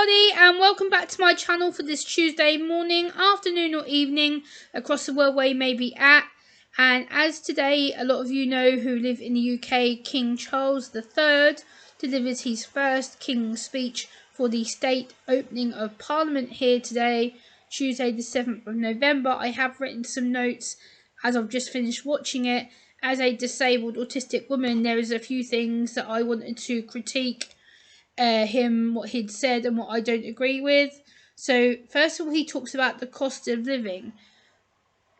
everybody, and welcome back to my channel for this Tuesday morning, afternoon or evening across the world where you may be at. And as today, a lot of you know who live in the UK, King Charles III delivers his first King's speech for the state opening of Parliament here today, Tuesday the 7th of November. I have written some notes as I've just finished watching it. As a disabled autistic woman, there is a few things that I wanted to critique what he'd said and what I don't agree with. So first of all, he talks about the cost of living.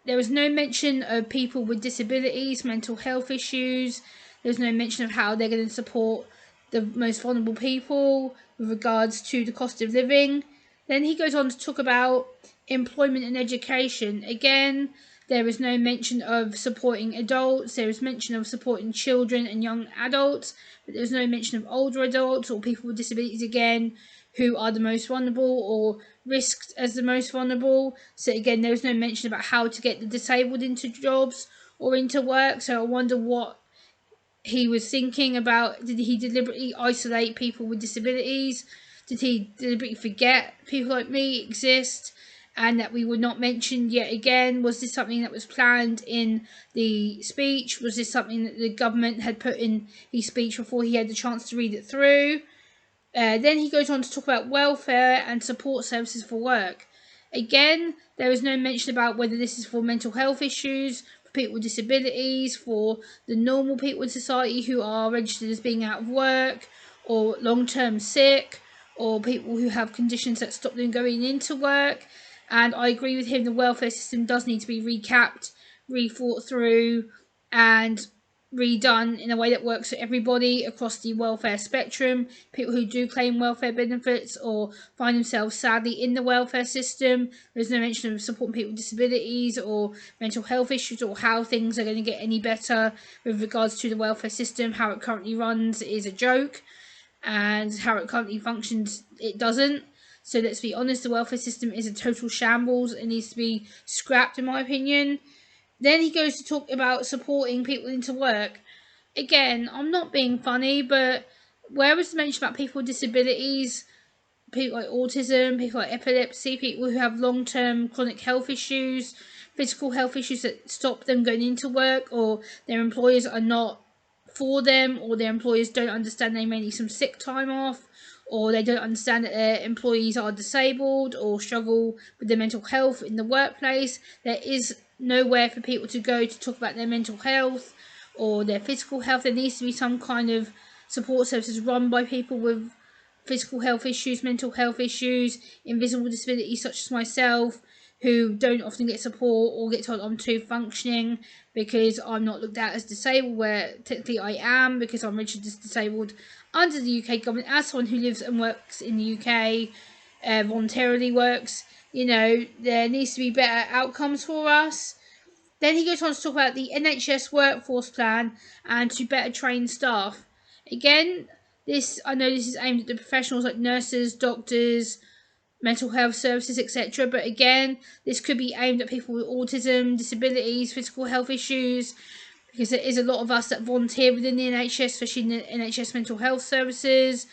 There was no mention of people with disabilities, mental health issues. There was no mention of how they're going to support the most vulnerable people with regards to the cost of living. Then he goes on to talk about employment and education. Again, there is no mention of supporting adults. There is mention of supporting children and young adults, but there's no mention of older adults or people with disabilities again, who are the most vulnerable or risked as the most vulnerable. So again, there was no mention about how to get the disabled into jobs or into work. So I wonder what he was thinking about. Did he deliberately isolate people with disabilities? Did he deliberately forget people like me exist and that we were not mentioned yet again? Was this something that was planned in the speech? Was this something that the government had put in his speech before he had the chance to read it through? Then he goes on to talk about welfare and support services for work. Again, there is no mention about whether this is for mental health issues, for people with disabilities, for the normal people in society who are registered as being out of work, or long-term sick, or people who have conditions that stop them going into work. And I agree with him, the welfare system does need to be recapped, rethought through, and redone in a way that works for everybody across the welfare spectrum. People who do claim welfare benefits or find themselves sadly in the welfare system, there's no mention of supporting people with disabilities or mental health issues or how things are going to get any better with regards to the welfare system. How it currently runs is a joke, and how it currently functions, it doesn't. So let's be honest, the welfare system is a total shambles. It needs to be scrapped, in my opinion. Then he goes to talk about supporting people into work. Again, I'm not being funny, but where was the mention about people with disabilities, people like autism, people like epilepsy, people who have long-term chronic health issues, physical health issues that stop them going into work, or their employers are not for them, or their employers don't understand they may need some sick time off, or they don't understand that their employees are disabled or struggle with their mental health in the workplace. There is nowhere for people to go to talk about their mental health or their physical health. There needs to be some kind of support services run by people with physical health issues, mental health issues, invisible disabilities such as myself, who don't often get support or get told I'm too functioning because I'm not looked at as disabled, where technically I am because I'm registered as disabled under the UK government as someone who lives and works in the UK, voluntarily works. You know, there needs to be better outcomes for us. Then he goes on to talk about the NHS workforce plan and to better train staff. Again, I know this is aimed at the professionals like nurses, doctors, mental health services, etc. But again, this could be aimed at people with autism, disabilities, physical health issues, because there is a lot of us that volunteer within the NHS, especially in the NHS mental health services,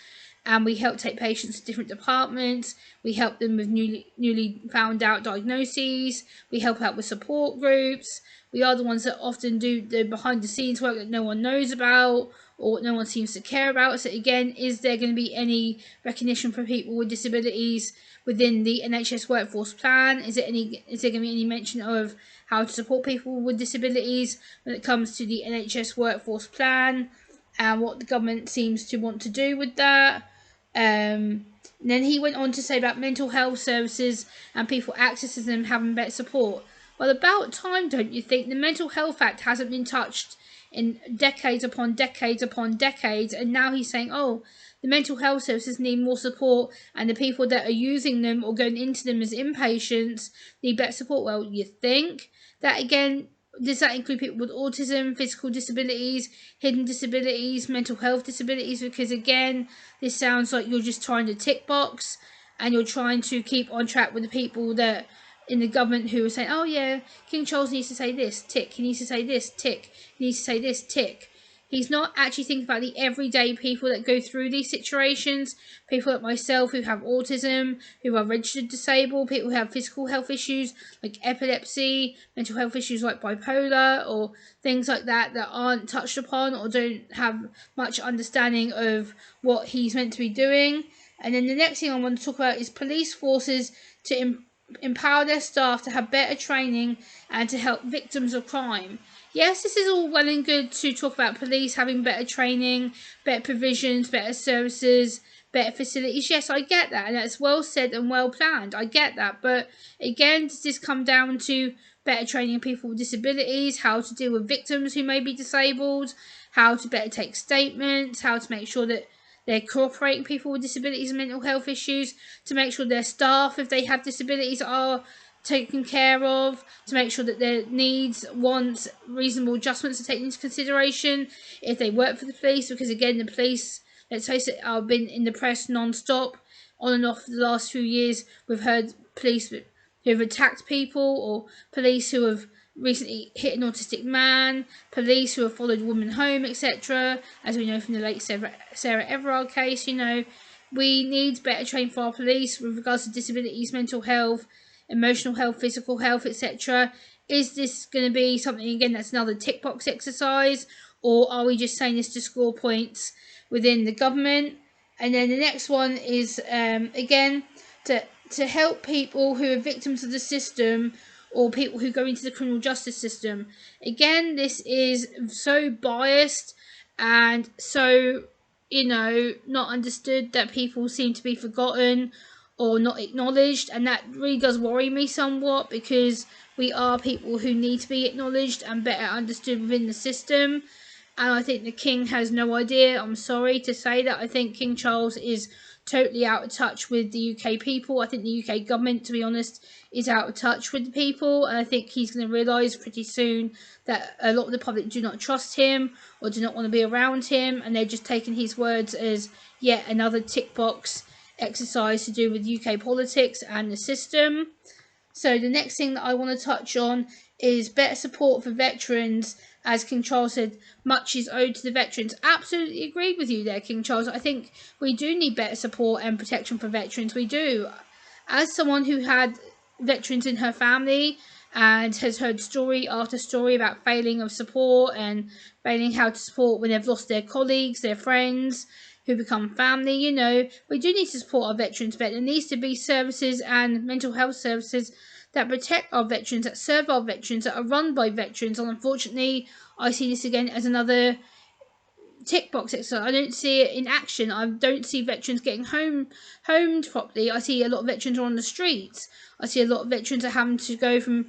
and we help take patients to different departments. We help them with newly found out diagnoses. We help out with support groups. We are the ones that often do the behind the scenes work that no one knows about or no one seems to care about. So again, is there going to be any recognition for people with disabilities within the NHS workforce plan? Is there going to be any mention of how to support people with disabilities when it comes to the NHS workforce plan and what the government seems to want to do with that? And then he went on to say about mental health services and people accessing them having better support. Well, about time, don't you think? The Mental Health Act hasn't been touched in decades upon decades upon decades, and now he's saying, oh, the mental health services need more support, and the people that are using them or going into them as inpatients need better support. Well, you think? That again, does that include people with autism, physical disabilities, hidden disabilities, mental health disabilities? Because again, this sounds like you're just trying to tick box and you're trying to keep on track with the people that in the government who are saying, oh yeah, King Charles needs to say this, tick. He needs to say this, tick. He needs to say this, tick. He's not actually thinking about the everyday people that go through these situations, people like myself who have autism, who are registered disabled, people who have physical health issues like epilepsy, mental health issues like bipolar, or things like that that aren't touched upon or don't have much understanding of what he's meant to be doing. And then the next thing I want to talk about is police forces to empower their staff to have better training and to help victims of crime. Yes, this is all well and good to talk about police having better training, better provisions, better services, better facilities. Yes, I get that, and that's well said and well planned. I get that, but again, does this come down to better training people with disabilities, how to deal with victims who may be disabled, how to better take statements, how to make sure that they're cooperating people with disabilities and mental health issues, to make sure their staff, if they have disabilities, are taken care of, to make sure that their needs, wants, reasonable adjustments are taken into consideration if they work for the police, because again, the police, let's face it, have been in the press non-stop, on and off for the last few years. We've heard police who have attacked people, or police who have recently hit an autistic man, police who have followed a woman home, etc. As we know from the late Sarah Everard case, we need better training for our police with regards to disabilities, mental health, emotional health, physical health, etc. Is this going to be something, again, that's another tick box exercise, or are we just saying this to score points within the government? And then the next one is, again, to help people who are victims of the system, or people who go into the criminal justice system. Again, this is so biased and so, not understood, that people seem to be forgotten or not acknowledged, and that really does worry me somewhat, because we are people who need to be acknowledged and better understood within the system. And I think the King has no idea. I'm sorry to say that. I think King Charles is totally out of touch with the UK people. I think the UK government, to be honest, is out of touch with the people, and I think he's going to realise pretty soon that a lot of the public do not trust him or do not want to be around him, and they're just taking his words as yet another tick box exercise to do with UK politics and the system. So the next thing that I want to touch on is better support for veterans. As King Charles said, much is owed to the veterans. Absolutely agree with you there, King Charles. I think we do need better support and protection for veterans. We do. As someone who had veterans in her family and has heard story after story about failing of support and failing how to support when they've lost their colleagues, their friends, who become family, we do need to support our veterans better. There needs to be services and mental health services that protect our veterans, that serve our veterans, that are run by veterans. And unfortunately, I see this again as another tick box exercise. I don't see it in action. I don't see veterans getting homed properly. I see a lot of veterans are on the streets. I see a lot of veterans are having to go from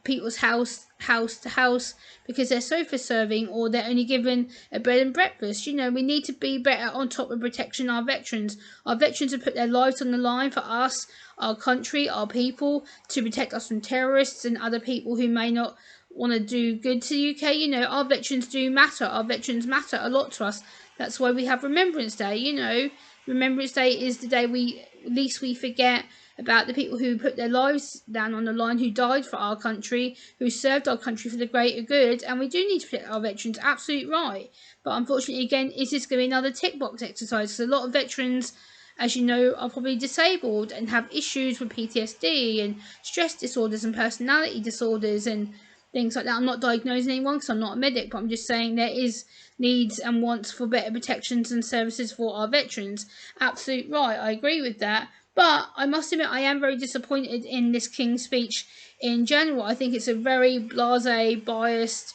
people's house to house because they're sofa serving, or they're only given a bread and breakfast. We need to be better on top of protecting our veterans. Our veterans have put their lives on the line for us, our country, our people, to protect us from terrorists and other people who may not want to do good to the UK. Our veterans do matter. Our veterans matter a lot to us. That's why we have Remembrance Day. Remembrance Day is the day we forget about the people who put their lives down on the line, who died for our country, who served our country for the greater good, and we do need to protect our veterans, absolutely right. But unfortunately, again, is this going to be another tick box exercise? Because a lot of veterans, as you know, are probably disabled and have issues with PTSD and stress disorders and personality disorders and things like that. I'm not diagnosing anyone because I'm not a medic, but I'm just saying there is needs and wants for better protections and services for our veterans. Absolute right, I agree with that. But I must admit, I am very disappointed in this King's speech in general. I think it's a very blasé, biased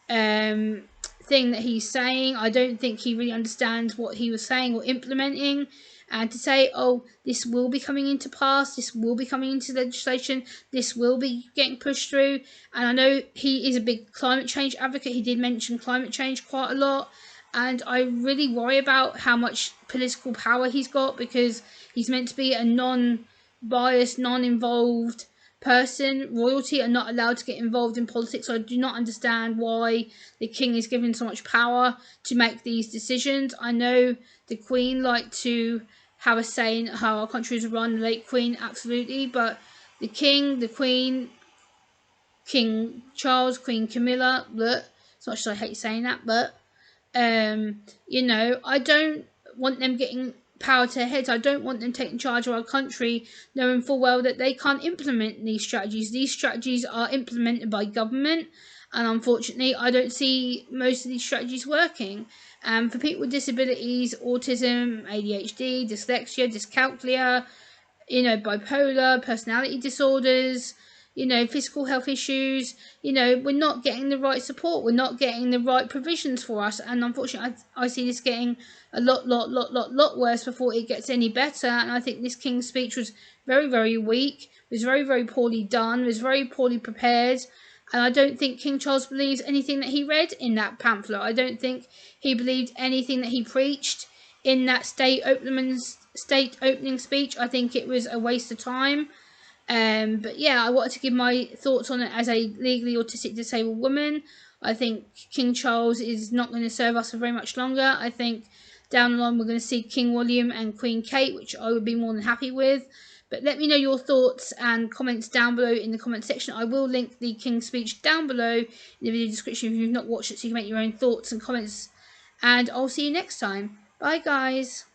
thing that he's saying. I don't think he really understands what he was saying or implementing. And to say, oh, this will be coming into pass, this will be coming into legislation, this will be getting pushed through. And I know he is a big climate change advocate. He did mention climate change quite a lot. And I really worry about how much political power he's got, because he's meant to be a non-biased, non-involved person. Royalty are not allowed to get involved in politics. So I do not understand why the King is given so much power to make these decisions. I know the Queen liked to have a say in how our country is run, the late Queen, absolutely. But the King, the Queen, King Charles, Queen Camilla, as much as I hate saying that, but You know, I don't want them getting power to their heads. I don't want them taking charge of our country, knowing full well that they can't implement these strategies. These strategies are implemented by government, and unfortunately, I don't see most of these strategies working. For people with disabilities, autism, ADHD, dyslexia, dyscalculia, you know, bipolar, personality disorders, you know, physical health issues, you know, we're not getting the right support, we're not getting the right provisions for us, and unfortunately I see this getting a lot worse before it gets any better. And I think this King's speech was very weak, was very poorly done, was very poorly prepared, and I don't think King Charles believes anything that he read in that pamphlet. I don't think he believed anything that he preached in that state opening speech. I think it was a waste of time. But yeah, I wanted to give my thoughts on it as a legally autistic disabled woman. I think King Charles is not going to serve us for very much longer. I think down the line we're going to see King William and Queen Kate, which I would be more than happy with. But let me know your thoughts and comments down below in the comment section. I will link the King's speech down below in the video description if you've not watched it, so you can make your own thoughts and comments. And I'll see you next time. Bye guys.